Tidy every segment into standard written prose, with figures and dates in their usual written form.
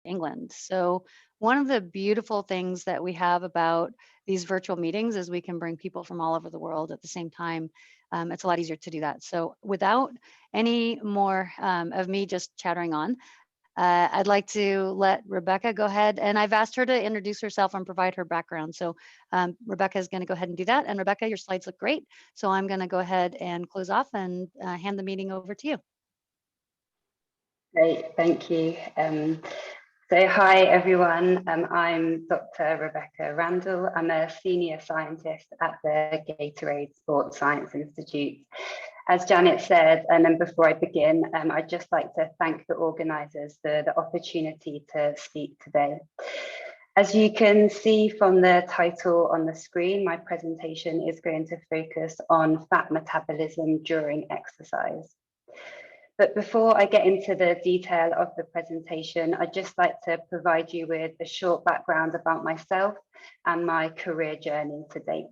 England. So one of the beautiful things that we have about these virtual meetings is we can bring people from all over the world at the same time. It's a lot easier to do that. So without any more of me just chattering on, I'd like to let Rebecca go ahead, and I've asked her to introduce herself and provide her background. So Rebecca is going to go ahead and do that. And Rebecca, your slides look great. So I'm going to go ahead and close off and hand the meeting over to you. Great, thank you. So hi everyone, I'm Dr. Rebecca Randell. I'm a senior scientist at the Gatorade Sports Science Institute. As Janet said, and then before I begin, I'd just like to thank the organisers for the opportunity to speak today. As you can see from the title on the screen, my presentation is going to focus on fat metabolism during exercise. But before I get into the detail of the presentation, I'd just like to provide you with a short background about myself and my career journey to date.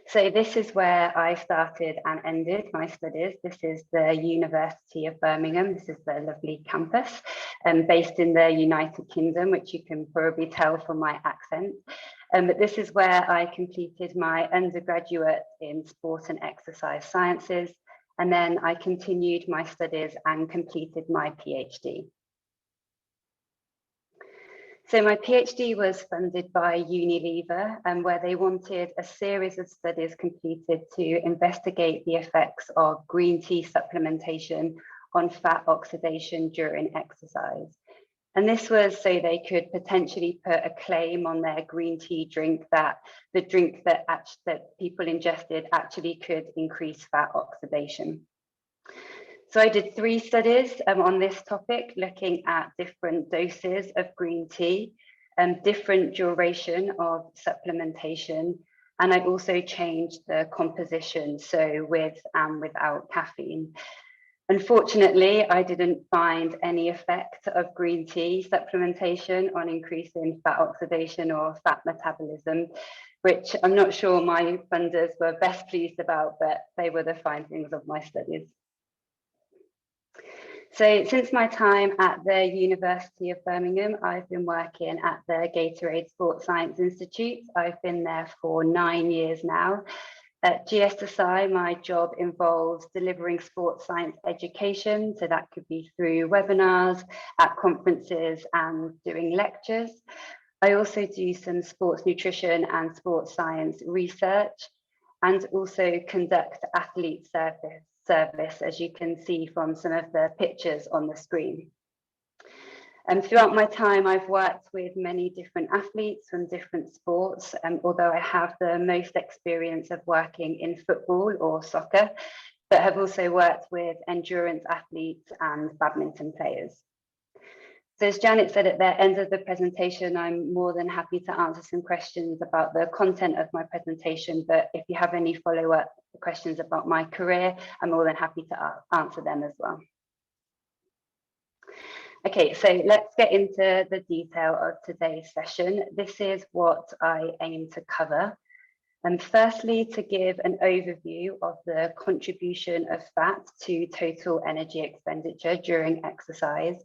So this is where I started and ended my studies. This is the University of Birmingham. This is the lovely campus, based in the United Kingdom, which you can probably tell from my accent. But this is where I completed my undergraduate in sport and exercise sciences. And then I continued my studies and completed my PhD. So my PhD was funded by Unilever, where they wanted a series of studies completed to investigate the effects of green tea supplementation on fat oxidation during exercise. And this was so they could potentially put a claim on their green tea drink that the drink that people ingested actually could increase fat oxidation. So I did 3 studies on this topic, looking at different doses of green tea, different duration of supplementation, and I also changed the composition, so with and without caffeine. Unfortunately, I didn't find any effect of green tea supplementation on increasing fat oxidation or fat metabolism, which I'm not sure my funders were best pleased about, but they were the findings of my studies. So since my time at the University of Birmingham, I've been working at the Gatorade Sports Science Institute. I've been there for 9 years now. At GSSI, my job involves delivering sports science education. So that could be through webinars, at conferences, and doing lectures. I also do some sports nutrition and sports science research, and also conduct athlete service, as you can see from some of the pictures on the screen. And throughout my time, I've worked with many different athletes from different sports, although I have the most experience of working in football or soccer, but have also worked with endurance athletes and badminton players. So as Janet said at the end of the presentation, I'm more than happy to answer some questions about the content of my presentation, but if you have any follow-up questions about my career, I'm more than happy to answer them as well. Okay, so let's get into the detail of today's session. This is what I aim to cover. And firstly, to give an overview of the contribution of fat to total energy expenditure during exercise,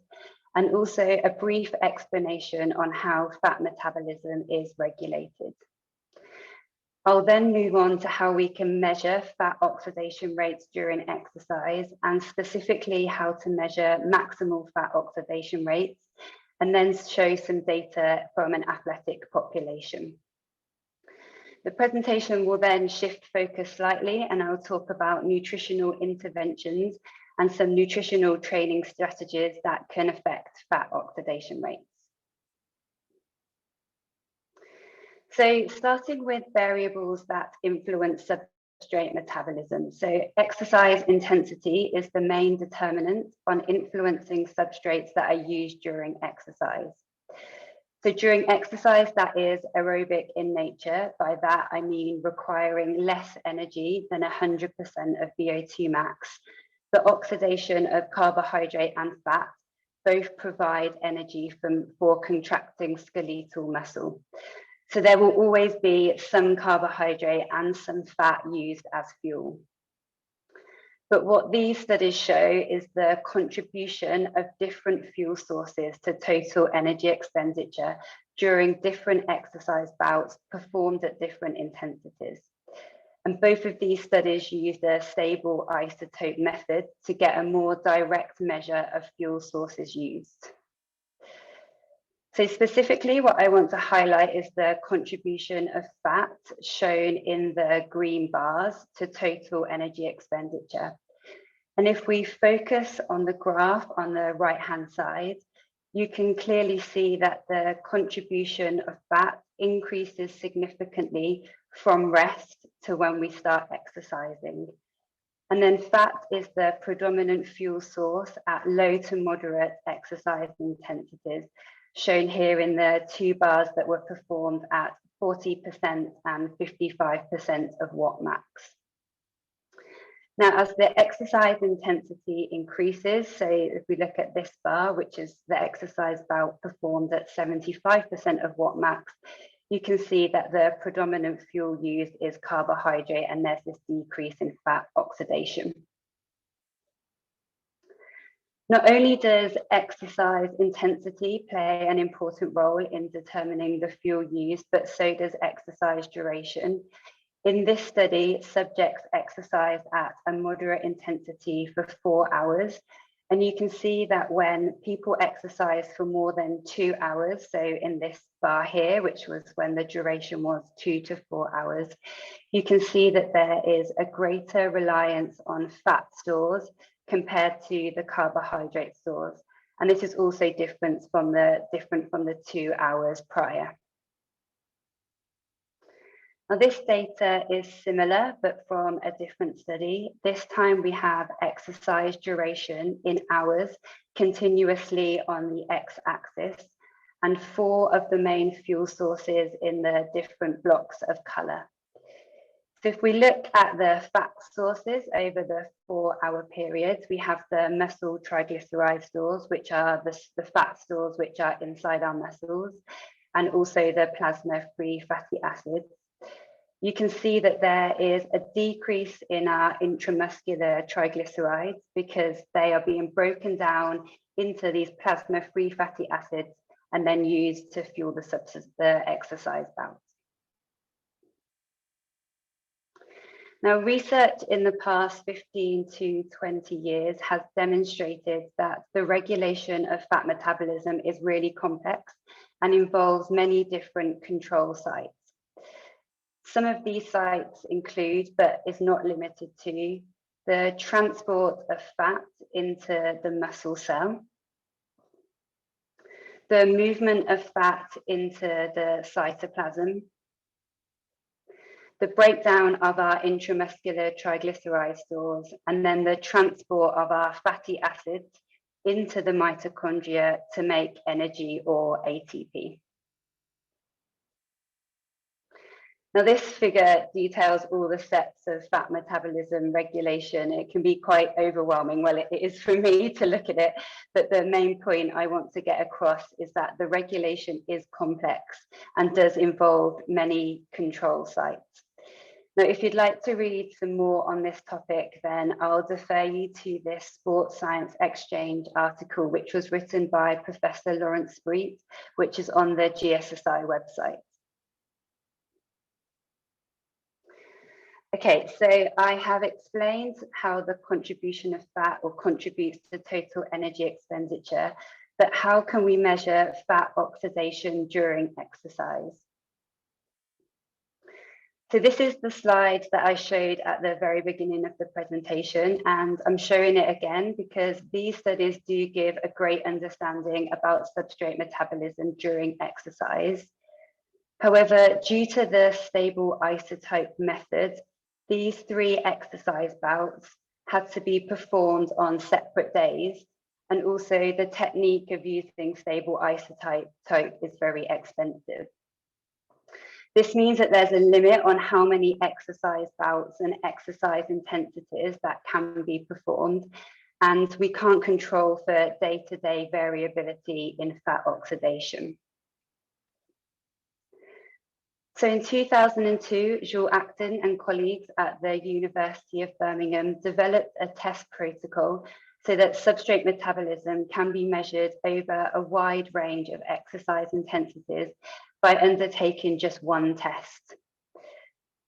and also a brief explanation on how fat metabolism is regulated. I'll then move on to how we can measure fat oxidation rates during exercise, and specifically how to measure maximal fat oxidation rates, and then show some data from an athletic population. The presentation will then shift focus slightly, and I'll talk about nutritional interventions and some nutritional training strategies that can affect fat oxidation rates. So starting with variables that influence substrate metabolism. So exercise intensity is the main determinant on influencing substrates that are used during exercise. So during exercise, that is aerobic in nature. By that, I mean requiring less energy than 100% of VO2 max. The oxidation of carbohydrate and fat both provide energy for contracting skeletal muscle. So there will always be some carbohydrate and some fat used as fuel. But what these studies show is the contribution of different fuel sources to total energy expenditure during different exercise bouts performed at different intensities. And both of these studies used a stable isotope method to get a more direct measure of fuel sources used. So specifically, what I want to highlight is the contribution of fat shown in the green bars to total energy expenditure. And if we focus on the graph on the right-hand side, you can clearly see that the contribution of fat increases significantly from rest to when we start exercising. And then fat is the predominant fuel source at low to moderate exercise intensities, shown here in the two bars that were performed at 40% and 55% of watt max. Now, as the exercise intensity increases, so if we look at this bar, which is the exercise bout performed at 75% of watt max, you can see that the predominant fuel used is carbohydrate, and there's this decrease in fat oxidation. Not only does exercise intensity play an important role in determining the fuel used, but so does exercise duration. In this study, subjects exercised at a moderate intensity for 4 hours. And you can see that when people exercise for more than 2 hours, so in this bar here, which was when the duration was 2 to 4 hours, you can see that there is a greater reliance on fat stores compared to the carbohydrate stores. And this is also different from the 2 hours prior. Now, this data is similar, but from a different study. This time we have exercise duration in hours continuously on the x-axis, and 4 of the main fuel sources in the different blocks of color. So if we look at the fat sources over the 4-hour period, we have the muscle triglyceride stores, which are the fat stores which are inside our muscles, and also the plasma-free fatty acids. You can see that there is a decrease in our intramuscular triglycerides because they are being broken down into these plasma-free fatty acids and then used to fuel the exercise bouts. Now, research in the past 15 to 20 years has demonstrated that the regulation of fat metabolism is really complex and involves many different control sites. Some of these sites include, but is not limited to, the transport of fat into the muscle cell, the movement of fat into the cytoplasm, the breakdown of our intramuscular triglyceride stores, and then the transport of our fatty acids into the mitochondria to make energy or ATP. Now, this figure details all the steps of fat metabolism regulation. It can be quite overwhelming. Well, it is for me to look at it, but the main point I want to get across is that the regulation is complex and does involve many control sites. Now, if you'd like to read some more on this topic, then I'll defer you to this Sports Science Exchange article, which was written by Professor Lawrence Spreet, which is on the GSSI website. Okay, so I have explained how the contribution of fat or contributes to total energy expenditure, but how can we measure fat oxidation during exercise? So this is the slide that I showed at the very beginning of the presentation, and I'm showing it again because these studies do give a great understanding about substrate metabolism during exercise. However, due to the stable isotope method, these 3 exercise bouts had to be performed on separate days, and also the technique of using stable isotope is very expensive. This means that there's a limit on how many exercise bouts and exercise intensities that can be performed, and we can't control for day-to-day variability in fat oxidation. So in 2002, Jules Acton and colleagues at the University of Birmingham developed a test protocol so that substrate metabolism can be measured over a wide range of exercise intensities by undertaking just one test.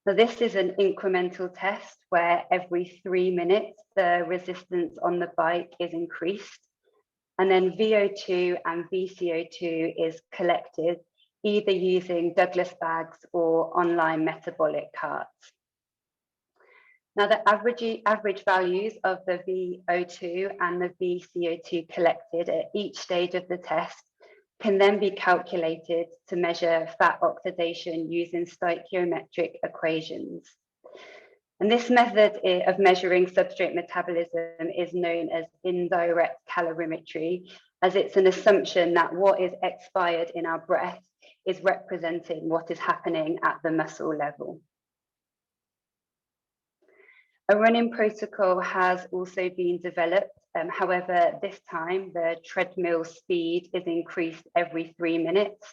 So this is an incremental test where every 3 minutes, the resistance on the bike is increased, and then VO2 and VCO2 is collected either using Douglas bags or online metabolic carts. Now, the average values of the VO2 and the VCO2 collected at each stage of the test can then be calculated to measure fat oxidation using stoichiometric equations. And this method of measuring substrate metabolism is known as indirect calorimetry, as it's an assumption that what is expired in our breath is representing what is happening at the muscle level. A running protocol has also been developed. However, this time the treadmill speed is increased every 3 minutes.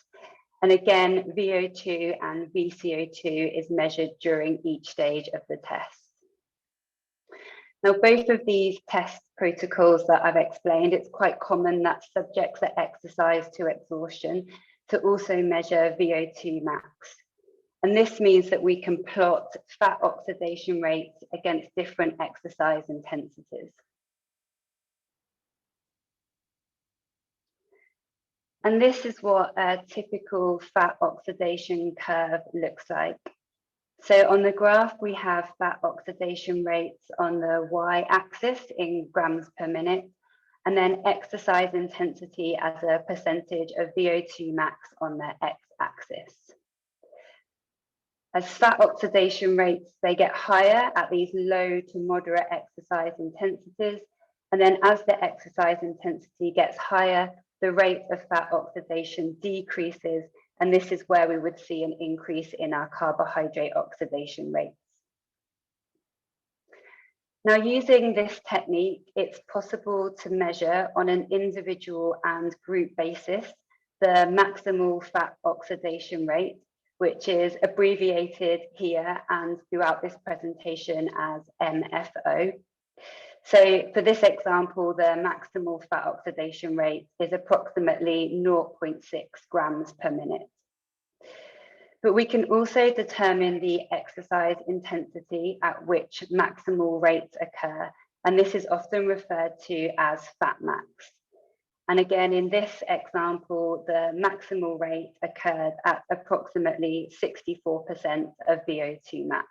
And again, VO2 and VCO2 is measured during each stage of the test. Now, both of these test protocols that I've explained, it's quite common that subjects are exercised to exhaustion to also measure VO2 max. And this means that we can plot fat oxidation rates against different exercise intensities. And this is what a typical fat oxidation curve looks like. So on the graph, we have fat oxidation rates on the y-axis in grams per minute, and then exercise intensity as a percentage of VO2 max on the x-axis. As fat oxidation rates, they get higher at these low to moderate exercise intensities. And then as the exercise intensity gets higher, the rate of fat oxidation decreases. And this is where we would see an increase in our carbohydrate oxidation rates. Now, using this technique, it's possible to measure on an individual and group basis the maximal fat oxidation rate, which is abbreviated here and throughout this presentation as MFO. So for this example, the maximal fat oxidation rate is approximately 0.6 grams per minute. But we can also determine the exercise intensity at which maximal rates occur, and this is often referred to as fat max. And again, in this example, the maximal rate occurred at approximately 64% of VO2 max.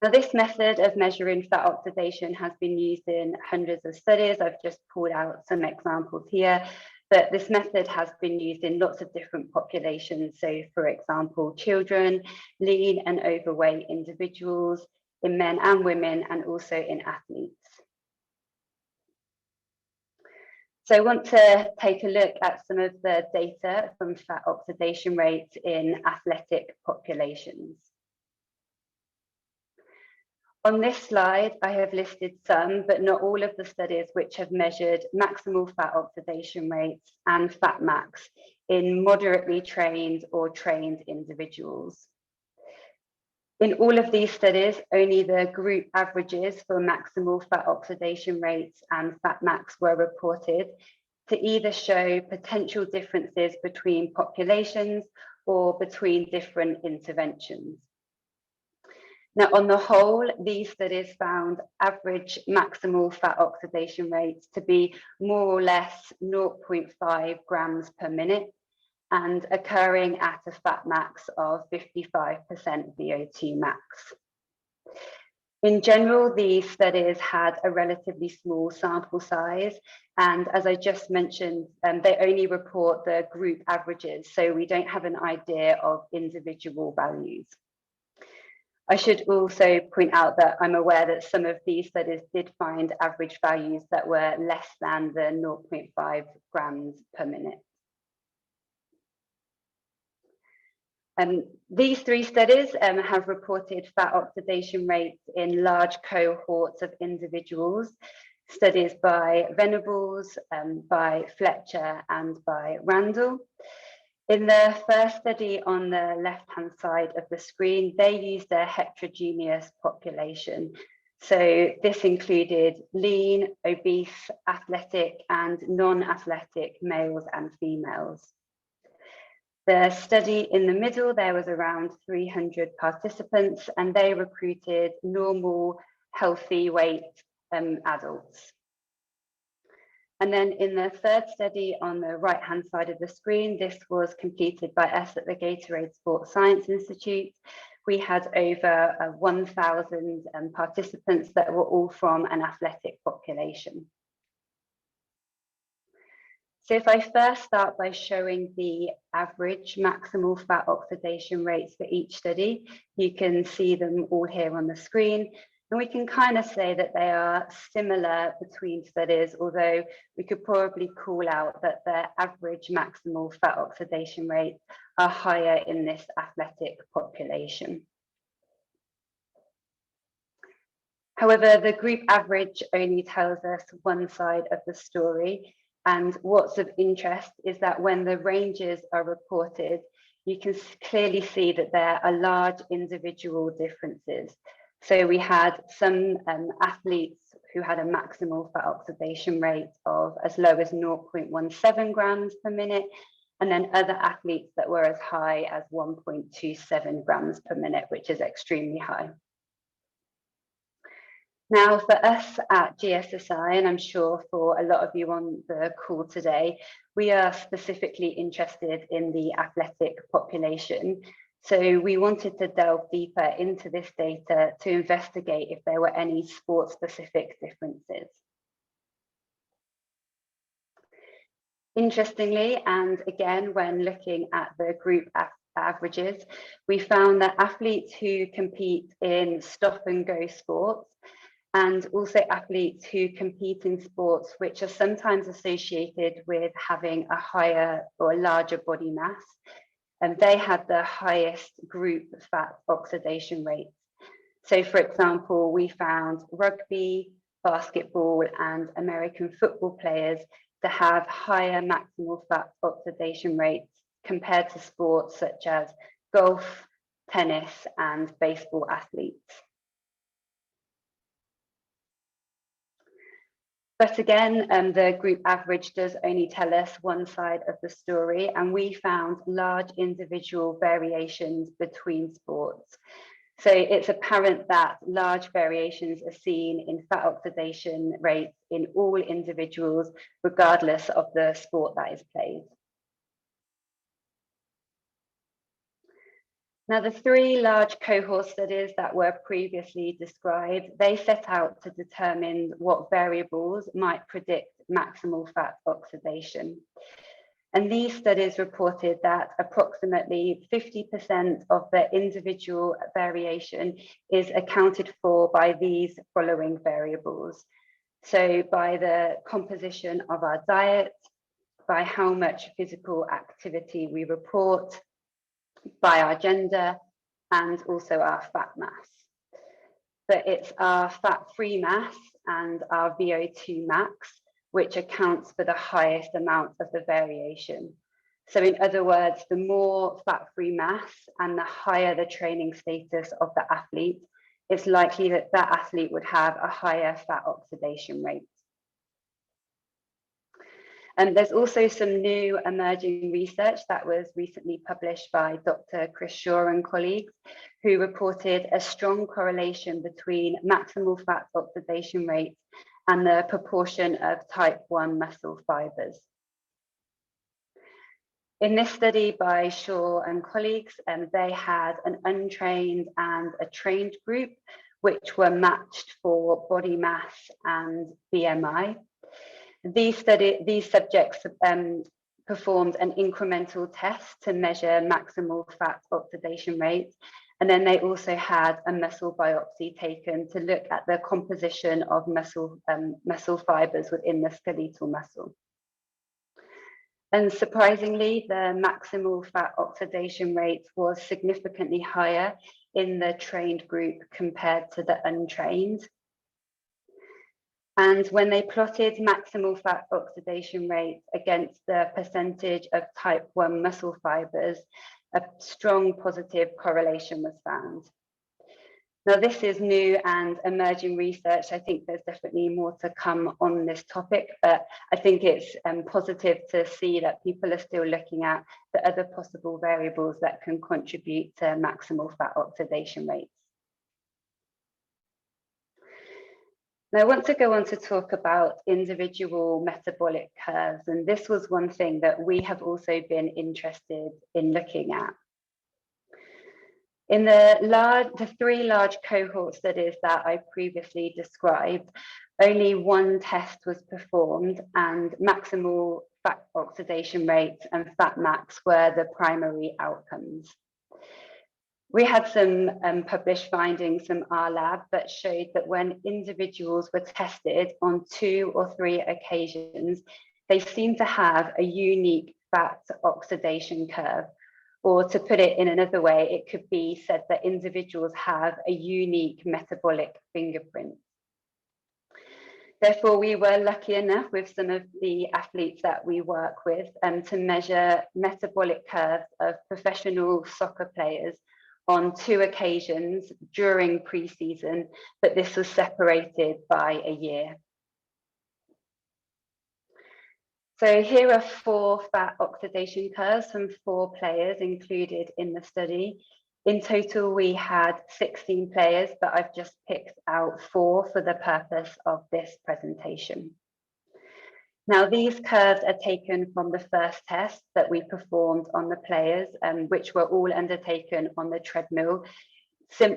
Now, this method of measuring fat oxidation has been used in hundreds of studies. I've just pulled out some examples here, but this method has been used in lots of different populations. So, for example, children, lean and overweight individuals, in men and women, and also in athletes. So I want to take a look at some of the data from fat oxidation rates in athletic populations. On this slide, I have listed some, but not all of the studies which have measured maximal fat oxidation rates and fat max in moderately trained or trained individuals. In all of these studies, only the group averages for maximal fat oxidation rates and fat max were reported to either show potential differences between populations or between different interventions. Now, on the whole, these studies found average maximal fat oxidation rates to be more or less 0.5 grams per minute, and occurring at a fat max of 55% VO2 max. In general, these studies had a relatively small sample size, and as I just mentioned, they only report the group averages, so we don't have an idea of individual values. I should also point out that I'm aware that some of these studies did find average values that were less than the 0.5 grams per minute. These three studies have reported fat oxidation rates in large cohorts of individuals, studies by Venables, by Fletcher, and by Randell. In the first study on the left-hand side of the screen, they used a heterogeneous population. So this included lean, obese, athletic, and non-athletic males and females. The study in the middle, there was around 300 participants, and they recruited normal, healthy weight adults. And then in the third study on the right-hand side of the screen, this was completed by us at the Gatorade Sports Science Institute. We had over 1,000 participants that were all from an athletic population. So if I first start by showing the average maximal fat oxidation rates for each study, you can see them all here on the screen. And we can kind of say that they are similar between studies, although we could probably call out that the average maximal fat oxidation rates are higher in this athletic population. However, the group average only tells us one side of the story. And what's of interest is that when the ranges are reported, you can clearly see that there are large individual differences. So we had some athletes who had a maximal fat oxidation rate of as low as 0.17 grams per minute, and then other athletes that were as high as 1.27 grams per minute, which is extremely high. Now, for us at GSSI, and I'm sure for a lot of you on the call today, we are specifically interested in the athletic population. So we wanted to delve deeper into this data to investigate if there were any sport-specific differences. Interestingly, and again, when looking at the group averages, we found that athletes who compete in stop-and-go sports and also athletes who compete in sports which are sometimes associated with having a higher or a larger body mass, and they had the highest group fat oxidation rates. So for example, we found rugby, basketball, and American football players to have higher maximal fat oxidation rates compared to sports such as golf, tennis, and baseball athletes. But again, the group average does only tell us one side of the story, and we found large individual variations between sports. So it's apparent that large variations are seen in fat oxidation rates in all individuals, regardless of the sport that is played. Now, the three large cohort studies that were previously described, they set out to determine what variables might predict maximal fat oxidation. And these studies reported that approximately 50% of the individual variation is accounted for by these following variables. So by the composition of our diet, by how much physical activity we report, by our gender, and also our fat mass. But it's our fat-free mass and our VO2 max which accounts for the highest amount of the variation. So in other words, the more fat-free mass and the higher the training status of the athlete, it's likely that that athlete would have a higher fat oxidation rate. And there's also some new emerging research that was recently published by Dr. Chris Shaw and colleagues, who reported a strong correlation between maximal fat oxidation rates and the proportion of type 1 muscle fibers. In this study by Shaw and colleagues, they had an untrained and a trained group, which were matched for body mass and BMI. These subjects performed an incremental test to measure maximal fat oxidation rates, and then they also had a muscle biopsy taken to look at the composition of muscle fibers within the skeletal muscle. And surprisingly, the maximal fat oxidation rate was significantly higher in the trained group compared to the untrained. And when they plotted maximal fat oxidation rates against the percentage of type 1 muscle fibers, a strong positive correlation was found. Now, this is new and emerging research. I think there's definitely more to come on this topic, but I think it's positive to see that people are still looking at the other possible variables that can contribute to maximal fat oxidation rates. Now, I want to go on to talk about individual metabolic curves, and this was one thing that we have also been interested in looking at. In the 3 large cohort studies that I previously described, only one test was performed, and maximal fat oxidation rates and fat max were the primary outcomes. We had some published findings from our lab that showed that when individuals were tested on 2 or 3 occasions, they seemed to have a unique fat oxidation curve. Or to put it in another way, it could be said that individuals have a unique metabolic fingerprint. Therefore, we were lucky enough with some of the athletes that we work with to measure metabolic curves of professional soccer players on 2 occasions during pre-season, but this was separated by a year. So here are 4 fat oxidation curves from 4 players included in the study. In total, we had 16 players, but I've just picked out 4 for the purpose of this presentation. Now, these curves are taken from the first test that we performed on the players, which were all undertaken on the treadmill,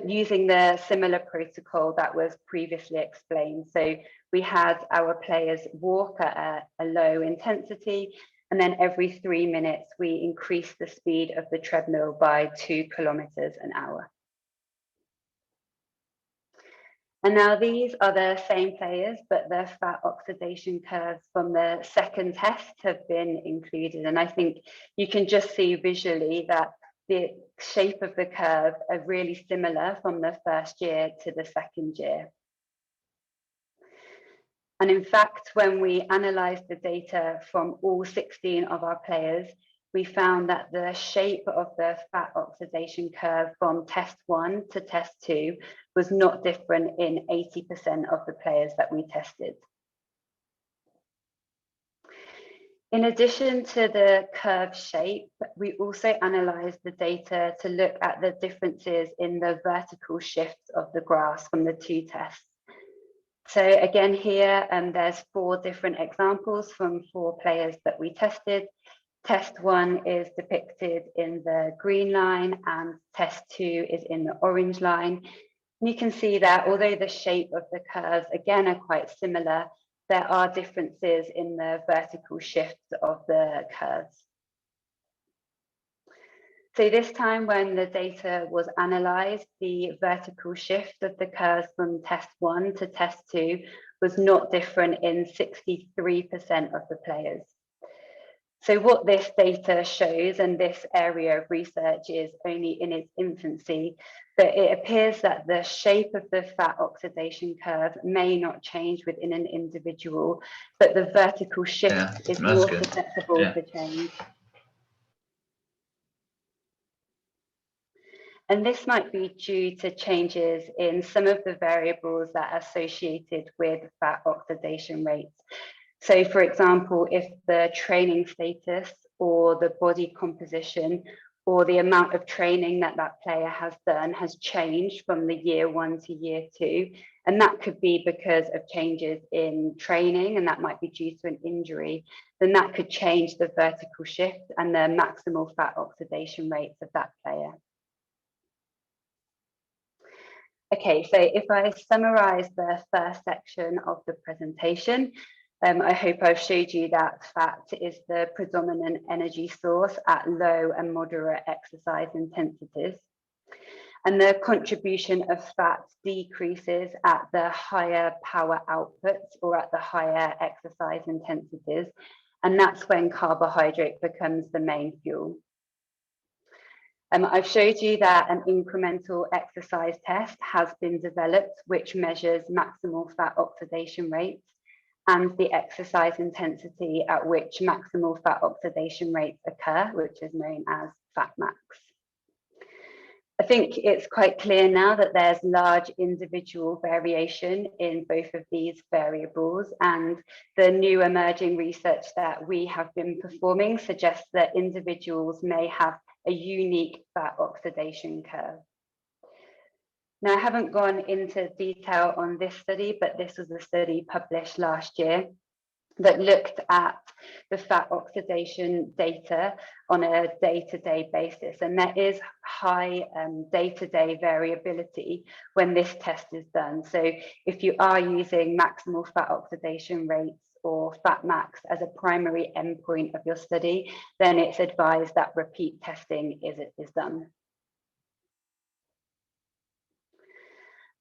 using the similar protocol that was previously explained. So we had our players walk at a low intensity, and then every 3 minutes, we increased the speed of the treadmill by 2 kilometers an hour. And now these are the same players, but their fat oxidation curves from the second test have been included. And I think you can just see visually that the shape of the curve are really similar from the first year to the second year. And in fact, when we analysed the data from all 16 of our players, we found that the shape of the fat oxidation curve from test 1 to test 2 was not different in 80% of the players that we tested. In addition to the curve shape, we also analysed the data to look at the differences in the vertical shifts of the graphs from the 2 tests. So again here, there's 4 different examples from 4 players that we tested. Test 1 is depicted in the green line and test 2 is in the orange line. And you can see that although the shape of the curves again are quite similar, there are differences in the vertical shifts of the curves. So this time when the data was analysed, the vertical shift of the curves from test 1 to test 2 was not different in 63% of the players. So what this data shows, and this area of research is only in its infancy, but it appears that the shape of the fat oxidation curve may not change within an individual, but the vertical shift is more susceptible to change. And this might be due to changes in some of the variables that are associated with fat oxidation rates. So for example, if the training status or the body composition or the amount of training that that player has done has changed from the year 1 to year 2, and that could be because of changes in training, and that might be due to an injury, then that could change the vertical shift and the maximal fat oxidation rates of that player. Okay, so if I summarize the first section of the presentation, I hope I've showed you that fat is the predominant energy source at low and moderate exercise intensities. And the contribution of fat decreases at the higher power outputs or at the higher exercise intensities. And that's when carbohydrate becomes the main fuel. I've showed you that an incremental exercise test has been developed, which measures maximal fat oxidation rates and the exercise intensity at which maximal fat oxidation rates occur, which is known as fat max. I think it's quite clear now that there's large individual variation in both of these variables, and the new emerging research that we have been performing suggests that individuals may have a unique fat oxidation curve. Now, I haven't gone into detail on this study, but this was a study published last year that looked at the fat oxidation data on a day-to-day basis. And there is high day-to-day variability when this test is done. So if you are using maximal fat oxidation rates or fat max as a primary endpoint of your study, then it's advised that repeat testing is done.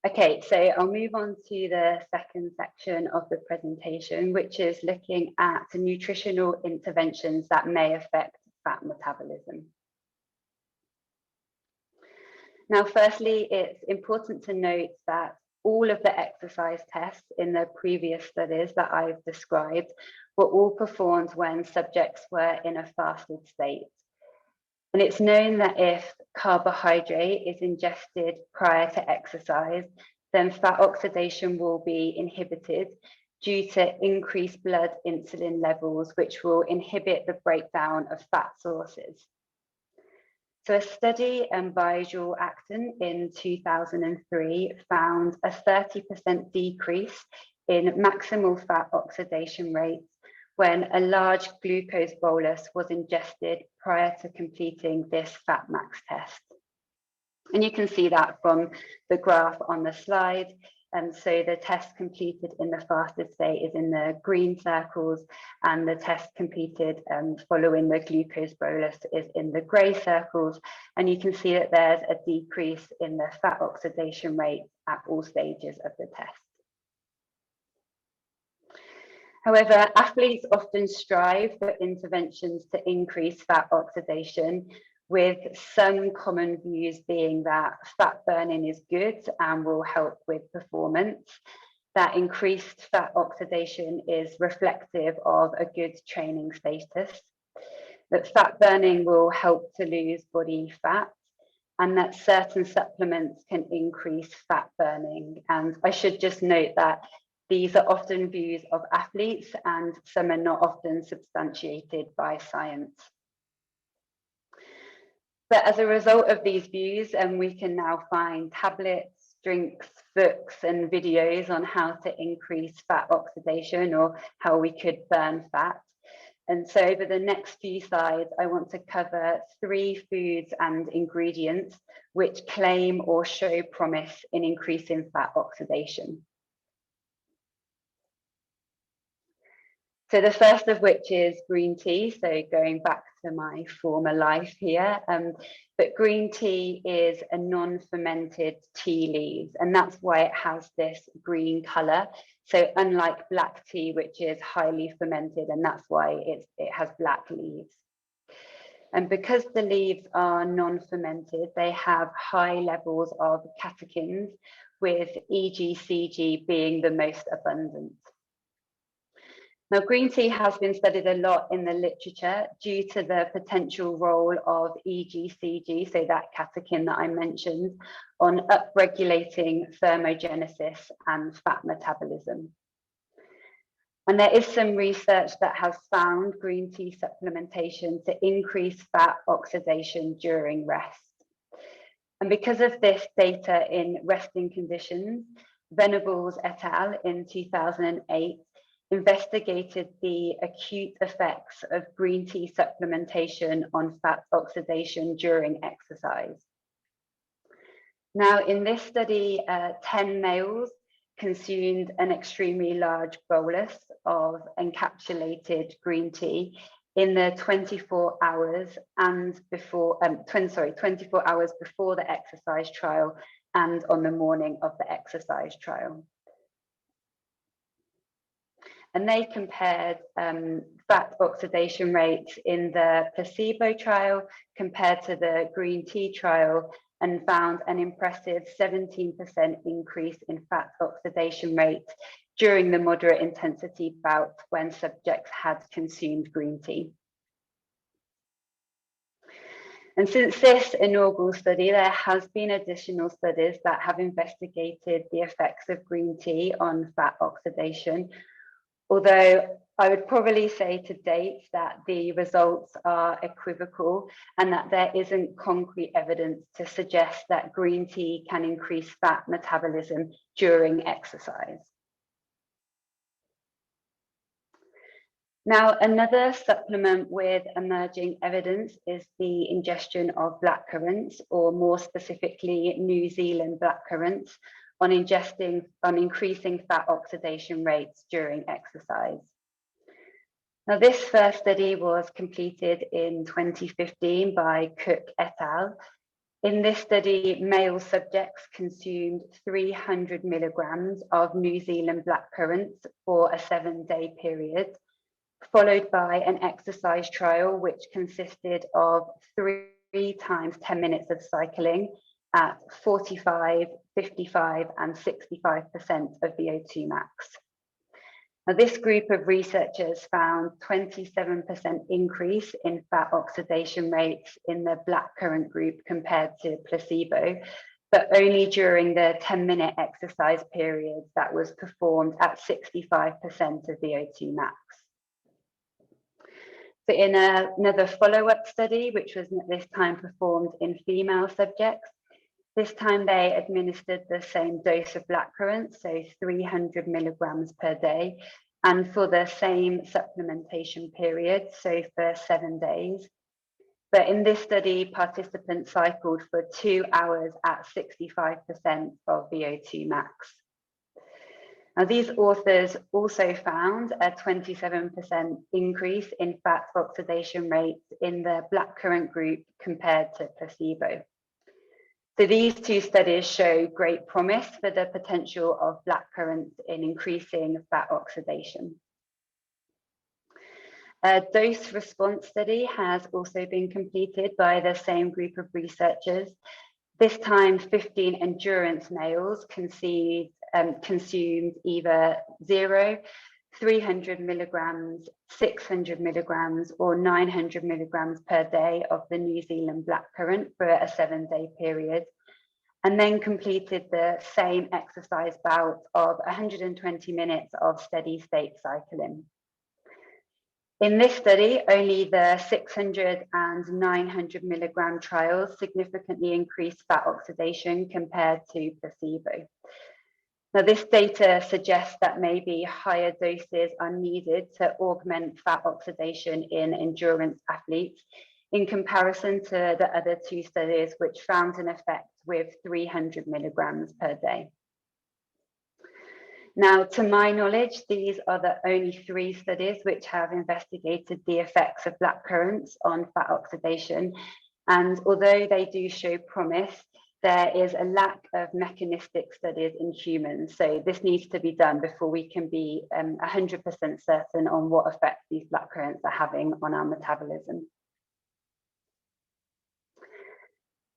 Okay, so I'll move on to the second section of the presentation, which is looking at nutritional interventions that may affect fat metabolism. Now, firstly, it's important to note that all of the exercise tests in the previous studies that I've described were all performed when subjects were in a fasted state. And it's known that if carbohydrate is ingested prior to exercise, then fat oxidation will be inhibited due to increased blood insulin levels, which will inhibit the breakdown of fat sources. So a study by Joel Acton in 2003 found a 30% decrease in maximal fat oxidation rates when a large glucose bolus was ingested prior to completing this fat max test. And you can see that from the graph on the slide. And so the test completed in the fasted state is in the green circles, and the test completed following the glucose bolus is in the grey circles. And you can see that there's a decrease in the fat oxidation rate at all stages of the test. However, athletes often strive for interventions to increase fat oxidation, with some common views being that fat burning is good and will help with performance, that increased fat oxidation is reflective of a good training status, that fat burning will help to lose body fat, and that certain supplements can increase fat burning. And I should just note that these are often views of athletes, and some are not often substantiated by science. But as a result of these views, we can now find tablets, drinks, books, and videos on how to increase fat oxidation or how we could burn fat. And so over the next few slides, I want to cover 3 foods and ingredients which claim or show promise in increasing fat oxidation. So the first of which is green tea. So going back to my former life here, but green tea is a non-fermented tea leaves, and that's why it has this green color. So unlike black tea, which is highly fermented, and that's why it has black leaves. And because the leaves are non-fermented, they have high levels of catechins, with EGCG being the most abundant. Now, green tea has been studied a lot in the literature due to the potential role of EGCG, so that catechin that I mentioned, on upregulating thermogenesis and fat metabolism. And there is some research that has found green tea supplementation to increase fat oxidation during rest. And because of this data in resting conditions, Venables et al. In 2008 investigated the acute effects of green tea supplementation on fat oxidation during exercise. Now, in this study, 10 males consumed an extremely large bolus of encapsulated green tea in the 24 hours before the exercise trial and on the morning of the exercise trial. And they compared fat oxidation rates in the placebo trial compared to the green tea trial, and found an impressive 17% increase in fat oxidation rates during the moderate intensity bout when subjects had consumed green tea. And since this inaugural study, there has been additional studies that have investigated the effects of green tea on fat oxidation, although I would probably say to date that the results are equivocal and that there isn't concrete evidence to suggest that green tea can increase fat metabolism during exercise. Now, another supplement with emerging evidence is the ingestion of blackcurrants, or more specifically, New Zealand blackcurrants, on increasing fat oxidation rates during exercise. Now, this first study was completed in 2015 by Cook et al. In this study, male subjects consumed 300 milligrams of New Zealand blackcurrants for a 7-day period, followed by an exercise trial, which consisted of 3 times 10 minutes of cycling at 45, 55, and 65% of VO2 max. Now, this group of researchers found 27% increase in fat oxidation rates in the blackcurrant group compared to placebo, but only during the 10-minute exercise period that was performed at 65% of VO2 max. So in another follow-up study, which was this time performed in female subjects, this time they administered the same dose of blackcurrant, so 300 milligrams per day, and for the same supplementation period, so for 7 days. But in this study, participants cycled for 2 hours at 65% of VO2 max. Now, these authors also found a 27% increase in fat oxidation rates in the blackcurrant group compared to placebo. So these 2 studies show great promise for the potential of blackcurrants in increasing fat oxidation. A dose response study has also been completed by the same group of researchers. This time, 15 endurance males consumed either 0, 300 milligrams, 600 milligrams, or 900 milligrams per day of the New Zealand blackcurrant for a 7-day period, and then completed the same exercise bout of 120 minutes of steady state cycling. In this study, only the 600 and 900 milligram trials significantly increased fat oxidation compared to placebo. Now, this data suggests that maybe higher doses are needed to augment fat oxidation in endurance athletes in comparison to the other 2 studies, which found an effect with 300 milligrams per day. Now, to my knowledge, these are the only 3 studies which have investigated the effects of blackcurrants on fat oxidation. And although they do show promise, there is a lack of mechanistic studies in humans. So this needs to be done before we can be 100% certain on what effect these blackcurrants are having on our metabolism.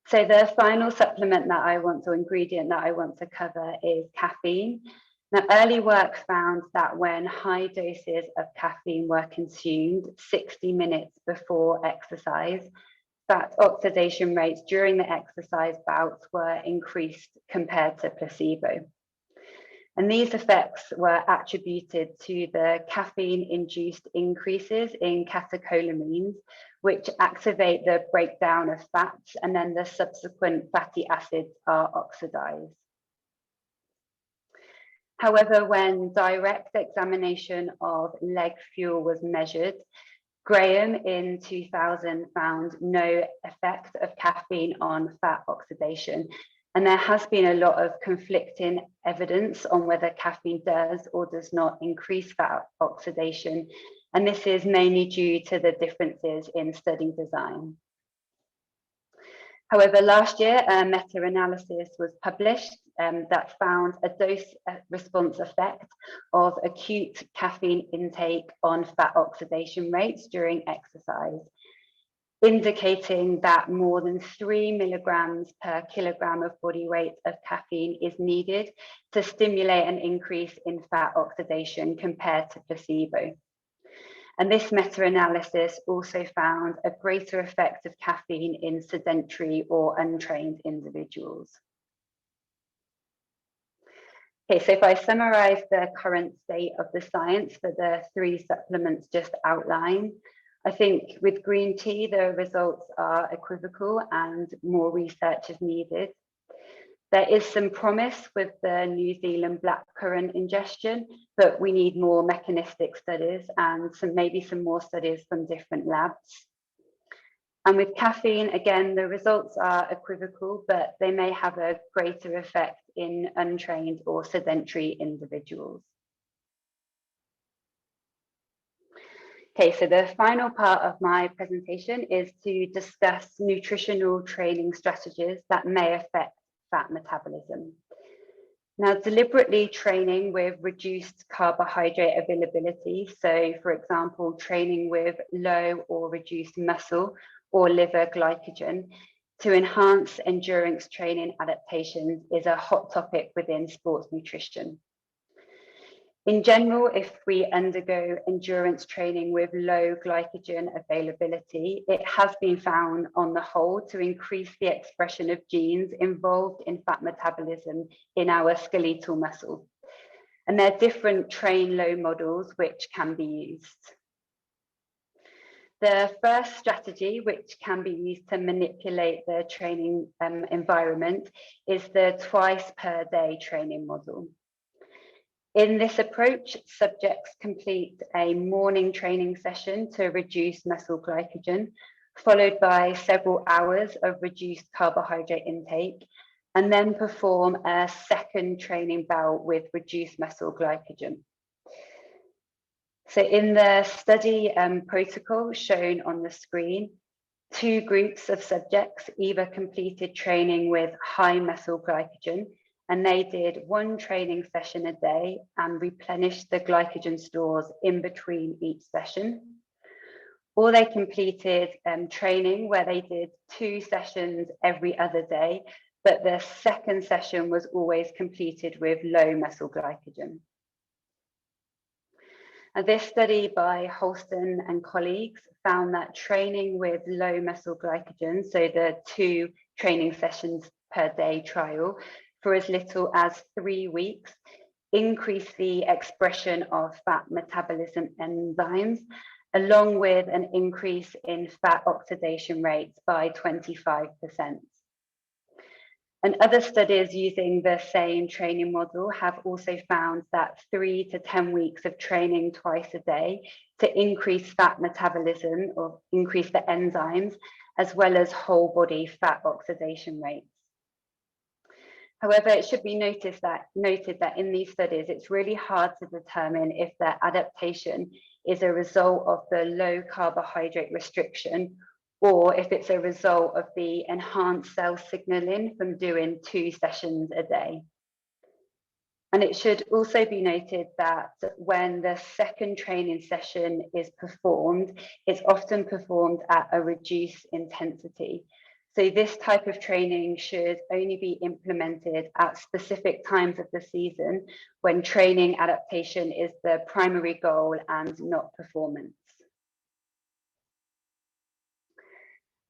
So the final supplement that ingredient that I want to cover is caffeine. Now, early work found that when high doses of caffeine were consumed 60 minutes before exercise, fat oxidation rates during the exercise bouts were increased compared to placebo. And these effects were attributed to the caffeine-induced increases in catecholamines, which activate the breakdown of fats, and then the subsequent fatty acids are oxidized. However, when direct examination of leg fuel was measured, Graham in 2000 found no effect of caffeine on fat oxidation. And there has been a lot of conflicting evidence on whether caffeine does or does not increase fat oxidation. And this is mainly due to the differences in study design. However, last year, a meta-analysis was published that found a dose response effect of acute caffeine intake on fat oxidation rates during exercise, indicating that more than 3 milligrams per kilogram of body weight of caffeine is needed to stimulate an increase in fat oxidation compared to placebo. And this meta-analysis also found a greater effect of caffeine in sedentary or untrained individuals. Okay, so if I summarize the current state of the science for the 3 supplements just outlined, I think with green tea, the results are equivocal and more research is needed. There is some promise with the New Zealand blackcurrant ingestion, but we need more mechanistic studies and maybe some more studies from different labs. And with caffeine, again, the results are equivocal, but they may have a greater effect in untrained or sedentary individuals. Okay, so the final part of my presentation is to discuss nutritional training strategies that may affect fat metabolism. Now, deliberately training with reduced carbohydrate availability, so for example, training with low or reduced muscle or liver glycogen to enhance endurance training adaptations is a hot topic within sports nutrition. In general, if we undergo endurance training with low glycogen availability, it has been found on the whole to increase the expression of genes involved in fat metabolism in our skeletal muscle. And there are different train low models which can be used. The first strategy, which can be used to manipulate the training environment, is the twice per day training model. In this approach, subjects complete a morning training session to reduce muscle glycogen, followed by several hours of reduced carbohydrate intake, and then perform a second training bout with reduced muscle glycogen. So in the study protocol shown on the screen, 2 groups of subjects either completed training with high muscle glycogen, and they did 1 training session a day and replenished the glycogen stores in between each session. Or they completed training where they did 2 sessions every other day, but the second session was always completed with low muscle glycogen. And this study by Holston and colleagues found that training with low muscle glycogen, so the 2 training sessions per day trial, for as little as 3 weeks, increase the expression of fat metabolism enzymes, along with an increase in fat oxidation rates by 25%. And other studies using the same training model have also found that 3 to 10 weeks of training twice a day to increase fat metabolism or increase the enzymes, as well as whole body fat oxidation rates. However, it should be noted that in these studies, it's really hard to determine if their adaptation is a result of the low carbohydrate restriction or if it's a result of the enhanced cell signaling from doing 2 sessions a day. And it should also be noted that when the second training session is performed, it's often performed at a reduced intensity. So this type of training should only be implemented at specific times of the season when training adaptation is the primary goal and not performance.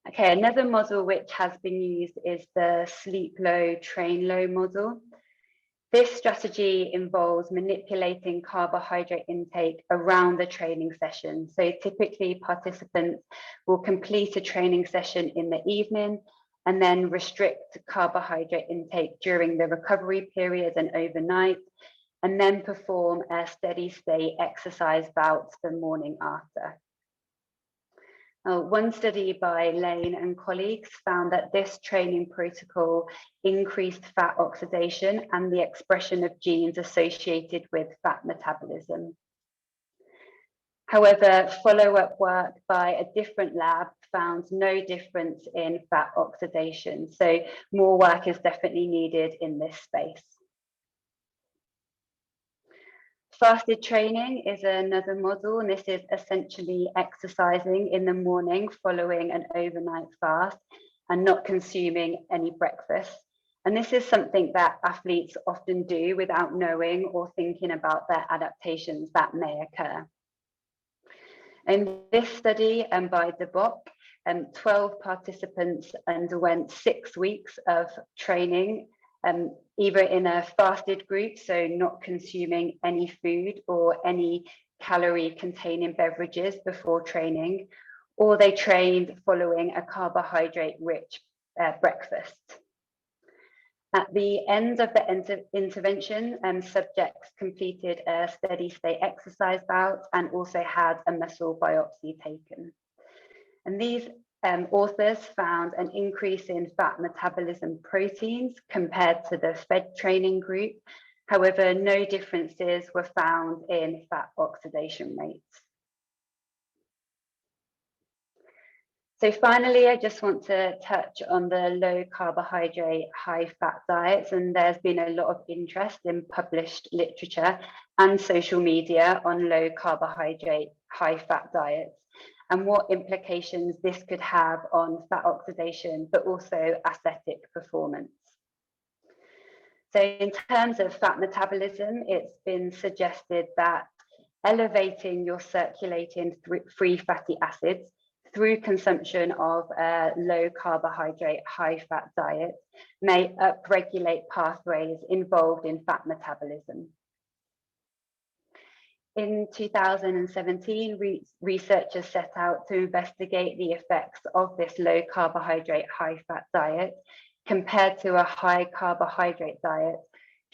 Okay, another model which has been used is the sleep low, train low model. This strategy involves manipulating carbohydrate intake around the training session. So typically participants will complete a training session in the evening and then restrict carbohydrate intake during the recovery period and overnight, and then perform a steady state exercise bouts the morning after. One study by Lane and colleagues found that this training protocol increased fat oxidation and the expression of genes associated with fat metabolism. However, follow-up work by a different lab found no difference in fat oxidation. So more work is definitely needed in this space. Fasted training is another model, and this is essentially exercising in the morning following an overnight fast and not consuming any breakfast. And this is something that athletes often do without knowing or thinking about their adaptations that may occur. In this study by De Bock, 12 participants underwent 6 weeks of training, either in a fasted group, so not consuming any food or any calorie containing beverages before training, or they trained following a carbohydrate rich breakfast. At the end of the intervention, subjects completed a steady state exercise bout and also had a muscle biopsy taken. And these authors found an increase in fat metabolism proteins compared to the fed training group. However, no differences were found in fat oxidation rates. So finally, I just want to touch on the low carbohydrate, high fat diets. And there's been a lot of interest in published literature and social media on low carbohydrate, high fat diets and what implications this could have on fat oxidation, but also athletic performance. So in terms of fat metabolism, it's been suggested that elevating your circulating free fatty acids through consumption of a low carbohydrate, high fat diet may upregulate pathways involved in fat metabolism. In 2017, researchers set out to investigate the effects of this low carbohydrate, high fat diet compared to a high carbohydrate diet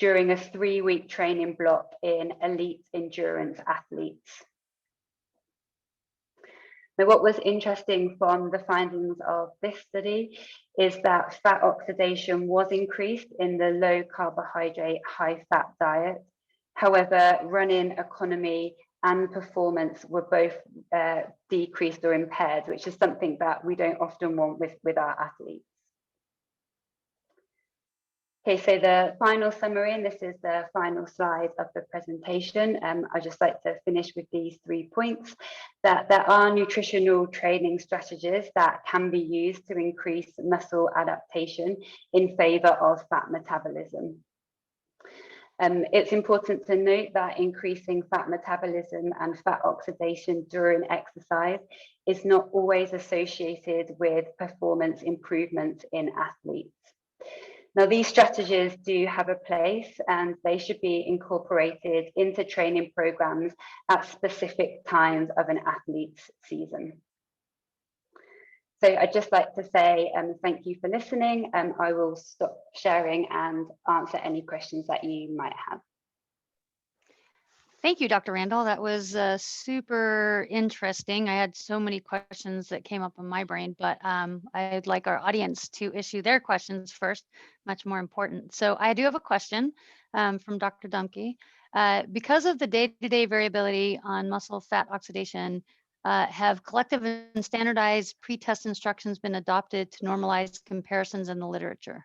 during a 3-week training block in elite endurance athletes. Now, what was interesting from the findings of this study is that fat oxidation was increased in the low carbohydrate, high fat diet. However, running economy and performance were both decreased or impaired, which is something that we don't often want with our athletes. Okay, so the final summary, and this is the final slide of the presentation. I'd just like to finish with these 3 points, that there are nutritional training strategies that can be used to increase muscle adaptation in favor of fat metabolism. It's important to note that increasing fat metabolism and fat oxidation during exercise is not always associated with performance improvement in athletes. Now, these strategies do have a place and they should be incorporated into training programs at specific times of an athlete's season. So I'd just like to say thank you for listening. I will stop sharing and answer any questions that you might have. Thank you, Dr. Randell. That was super interesting. I had so many questions that came up in my brain, but I'd like our audience to issue their questions first, much more important. So I do have a question from Dr. Dumke. Because of the day-to-day variability on muscle fat oxidation, have collective and standardized pre-test instructions been adopted to normalize comparisons in the literature?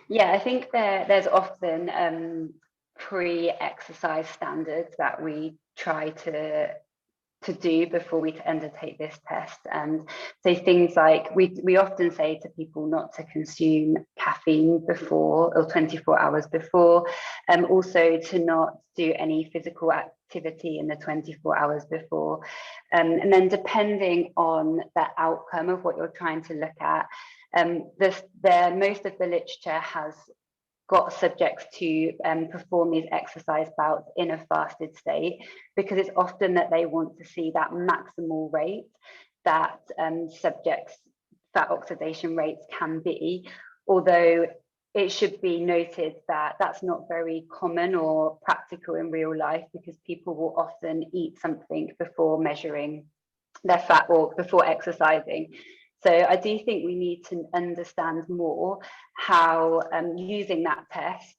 Yeah, I think there's often pre-exercise standards that we try to do before we undertake this test. And so things like we often say to people not to consume caffeine before or 24 hours before, also to not do any physical activity in the 24 hours before. And then depending on the outcome of what you're trying to look at, most of the literature has got subjects to perform these exercise bouts in a fasted state, because it's often that they want to see that maximal rate that subjects' fat oxidation rates can be, although it should be noted that that's not very common or practical in real life, because people will often eat something before measuring their fat or before exercising. So I do think we need to understand more how using that test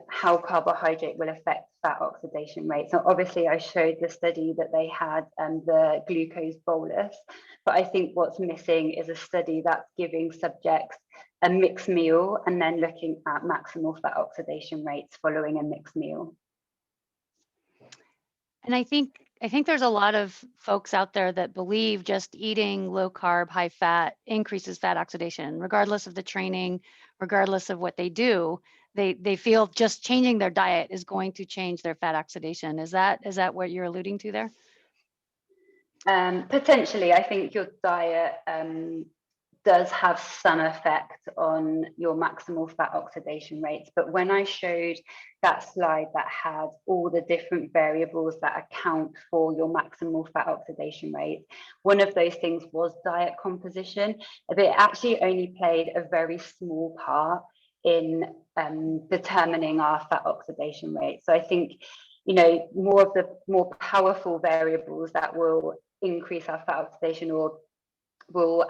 how carbohydrate will affect fat oxidation rates. So obviously I showed the study that they had the glucose bolus, but I think what's missing is a study that's giving subjects a mixed meal and then looking at maximal fat oxidation rates following a mixed meal. And I think there's a lot of folks out there that believe just eating low carb, high fat increases fat oxidation, regardless of the training, regardless of what they do. They feel just changing their diet is going to change their fat oxidation. Is that what you're alluding to there? Potentially, I think your diet does have some effect on your maximal fat oxidation rates. But when I showed that slide that had all the different variables that account for your maximal fat oxidation rate, one of those things was diet composition, but it actually only played a very small part in determining our fat oxidation rate. So I think, you know, more of the more powerful variables that will increase our fat oxidation or will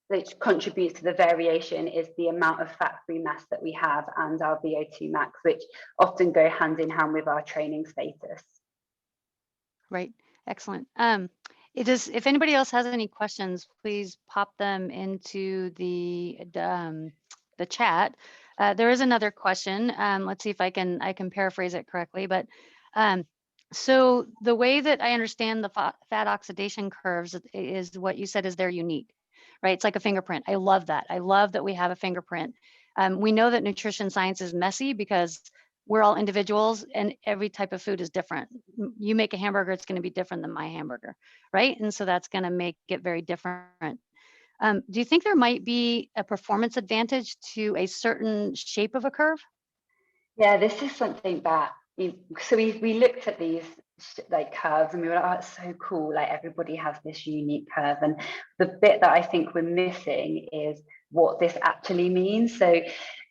which contributes to the variation is the amount of fat-free mass that we have and our VO2 max, which often go hand in hand with our training status. Right. Excellent. If anybody else has any questions, please pop them into the chat. There is another question. Let's see if I can paraphrase it correctly. But so the way that I understand the fat oxidation curves is what you said is they're unique, right? It's like a fingerprint. I love that. I love that we have a fingerprint. We know that nutrition science is messy because we're all individuals and every type of food is different. You make a hamburger, it's going to be different than my hamburger, right? And so that's going to make it very different. Do you think there might be a performance advantage to a certain shape of a curve? Yeah, this is something that, so we looked at these like curves and we were like, oh, it's so cool. Like everybody has this unique curve. And the bit that I think we're missing is what this actually means. So,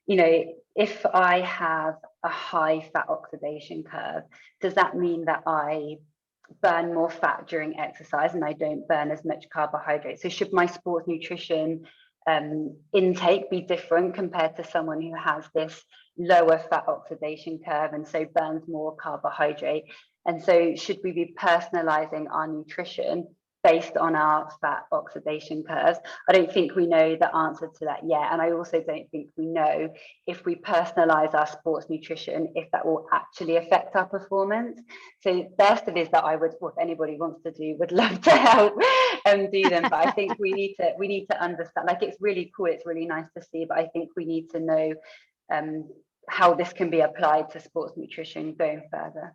you know, if I have a high fat oxidation curve, does that mean that I burn more fat during exercise and I don't burn as much carbohydrate? So should my sports nutrition intake be different compared to someone who has this lower fat oxidation curve and so burns more carbohydrate? And so should we be personalizing our nutrition based on our fat oxidation curves? I don't think we know the answer to that yet. And I also don't think we know if we personalize our sports nutrition, if that will actually affect our performance. So best of is that I would, well, if anybody wants to do, would love to help do them. But I think we need to understand, like, it's really cool, it's really nice to see, but I think we need to know how this can be applied to sports nutrition going further.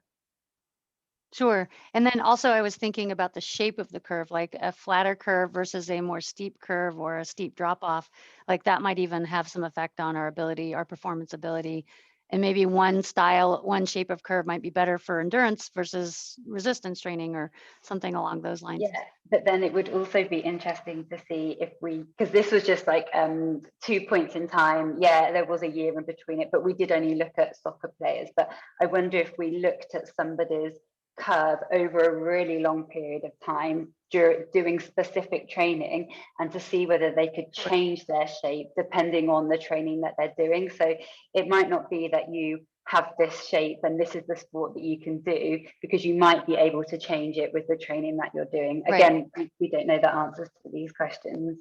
Sure. And then also I was thinking about the shape of the curve, like a flatter curve versus a more steep curve or a steep drop off. Like that might even have some effect on our ability, our performance ability. And maybe one shape of curve might be better for endurance versus resistance training or something along those lines. Yeah, but then it would also be interesting to see if because this was just like 2 points in time. Yeah, there was a year in between it, but we did only look at soccer players. But I wonder if we looked at somebody's curve over a really long period of time doing specific training and to see whether they could change their shape depending on the training that they're doing. So it might not be that you have this shape and this is the sport that you can do, because you might be able to change it with the training that you're doing. Again, we don't know the answers to these questions.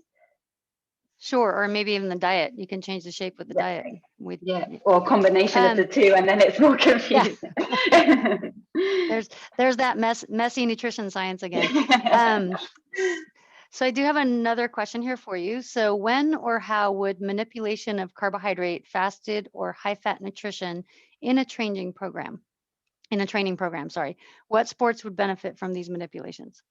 Sure, or maybe even the diet. You can change the shape with the diet. Or a combination of the two, and then it's more confusing. Yeah. There's that messy nutrition science again. So I do have another question here for you. So when or how would manipulation of carbohydrate, fasted or high fat nutrition in a training program, what sports would benefit from these manipulations?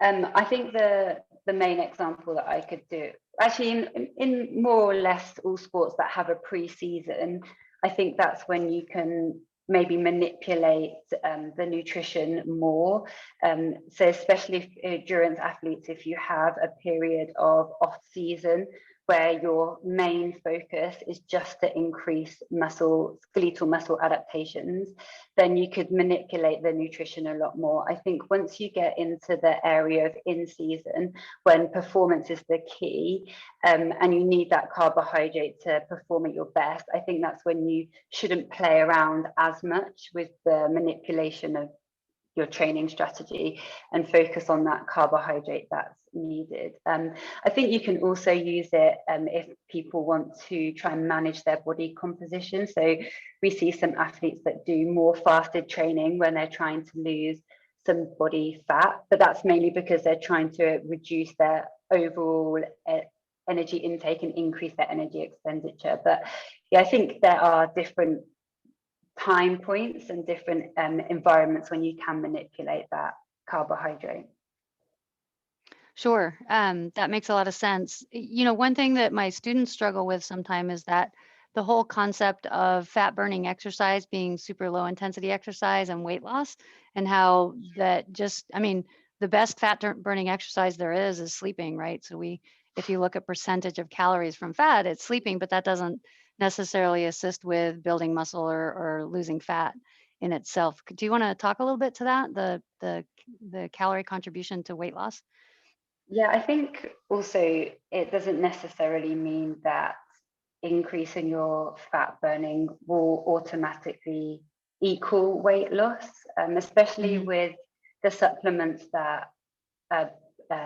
I think the main example that I could do, actually in more or less all sports that have a pre-season, I think that's when you can maybe manipulate the nutrition more. So especially if endurance athletes, if you have a period of off season where your main focus is just to increase skeletal muscle adaptations, then you could manipulate the nutrition a lot more. I think once you get into the area of in season, when performance is the key, and you need that carbohydrate to perform at your best, I think that's when you shouldn't play around as much with the manipulation of your training strategy and focus on that carbohydrate that's needed. I think you can also use it if people want to try and manage their body composition. So we see some athletes that do more fasted training when they're trying to lose some body fat, but that's mainly because they're trying to reduce their overall energy intake and increase their energy expenditure. But yeah, I think there are different time points and different environments when you can manipulate that carbohydrate. Sure, that makes a lot of sense. You know, one thing that my students struggle with sometimes is that the whole concept of fat burning exercise being super low intensity exercise and weight loss, and how that just, I mean, the best fat burning exercise there is sleeping, right? So if you look at percentage of calories from fat, it's sleeping, but that doesn't necessarily assist with building muscle or losing fat in itself. Do you want to talk a little bit to that, the calorie contribution to weight loss? Yeah, I think also it doesn't necessarily mean that increasing your fat burning will automatically equal weight loss, especially with the supplements that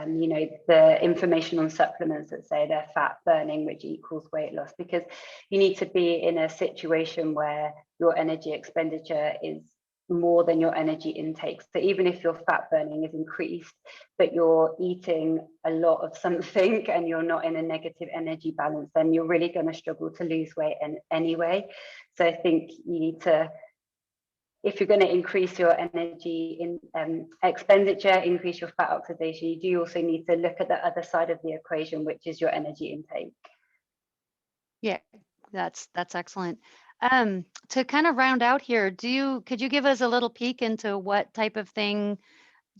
you know, the information on supplements that say they're fat burning, which equals weight loss, because you need to be in a situation where your energy expenditure is more than your energy intake. So even if your fat burning is increased, but you're eating a lot of something and you're not in a negative energy balance, then you're really going to struggle to lose weight anyway. So I think you need to, if you're going to increase your energy in expenditure, increase your fat oxidation, you do also need to look at the other side of the equation, which is your energy intake. Yeah, that's excellent. To kind of round out here, could you give us a little peek into what type of thing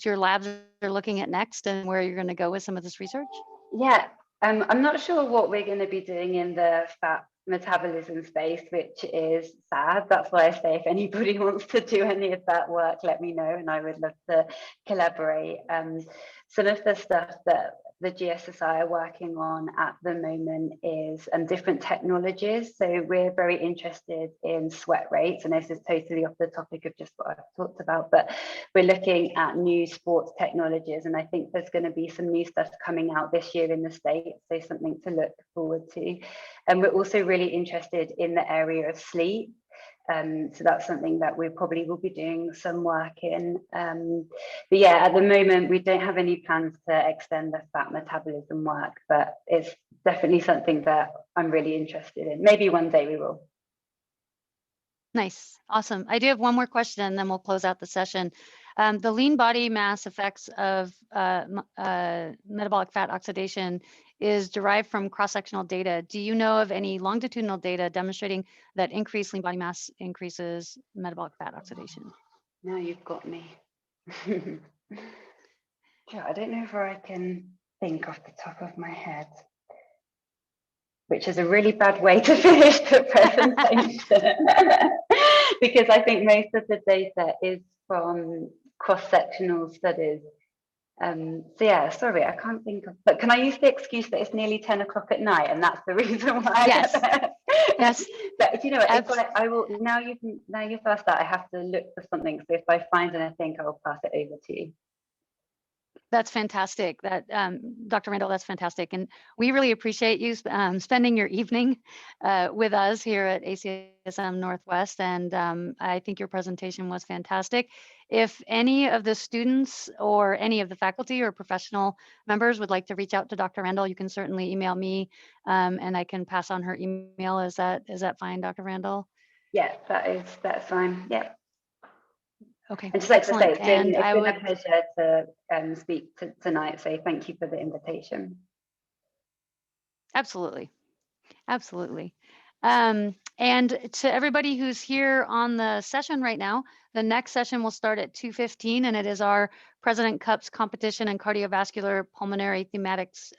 your labs are looking at next and where you're going to go with some of this research? Yeah, I'm not sure what we're going to be doing in the fat metabolism space, which is sad. That's why I say if anybody wants to do any of that work, let me know, and I would love to collaborate. Some of the stuff that the GSSI are working on at the moment is different technologies. So we're very interested in sweat rates, and this is totally off the topic of just what I've talked about, but we're looking at new sports technologies, and I think there's going to be some new stuff coming out this year in the States, so something to look forward to. And we're also really interested in the area of sleep. So that's something that we probably will be doing some work in. But yeah, at the moment, we don't have any plans to extend the fat metabolism work, but it's definitely something that I'm really interested in. Maybe one day we will. Nice. Awesome. I do have one more question and then we'll close out the session. The lean body mass effects of metabolic fat oxidation is derived from cross-sectional data. Do you know of any longitudinal data demonstrating that increased lean body mass increases metabolic fat oxidation? Now you've got me. Yeah, I don't know if I can think off the top of my head, which is a really bad way to finish the presentation. Because I think most of the data is from cross-sectional studies. So yeah, sorry, I can't think of, but can I use the excuse that it's nearly 10 o'clock at night and that's the reason why? Yes. Yes. But you know what, I will, now you've asked that, I have to look for something. So if I find anything, I'll pass it over to you. That's fantastic. That Dr. Randell, that's fantastic. And we really appreciate you spending your evening with us here at ACSM Northwest. And I think your presentation was fantastic. If any of the students or any of the faculty or professional members would like to reach out to Dr. Randell, you can certainly email me and I can pass on her email. Is that fine, Dr. Randell? Yeah, that's fine. Yeah. Okay, and just like excellent. to say, it's been a pleasure to speak tonight. So thank you for the invitation. Absolutely. Absolutely. And to everybody who's here on the session right now, the next session will start at 2:15, and it is our President Cups competition and cardiovascular pulmonary thematics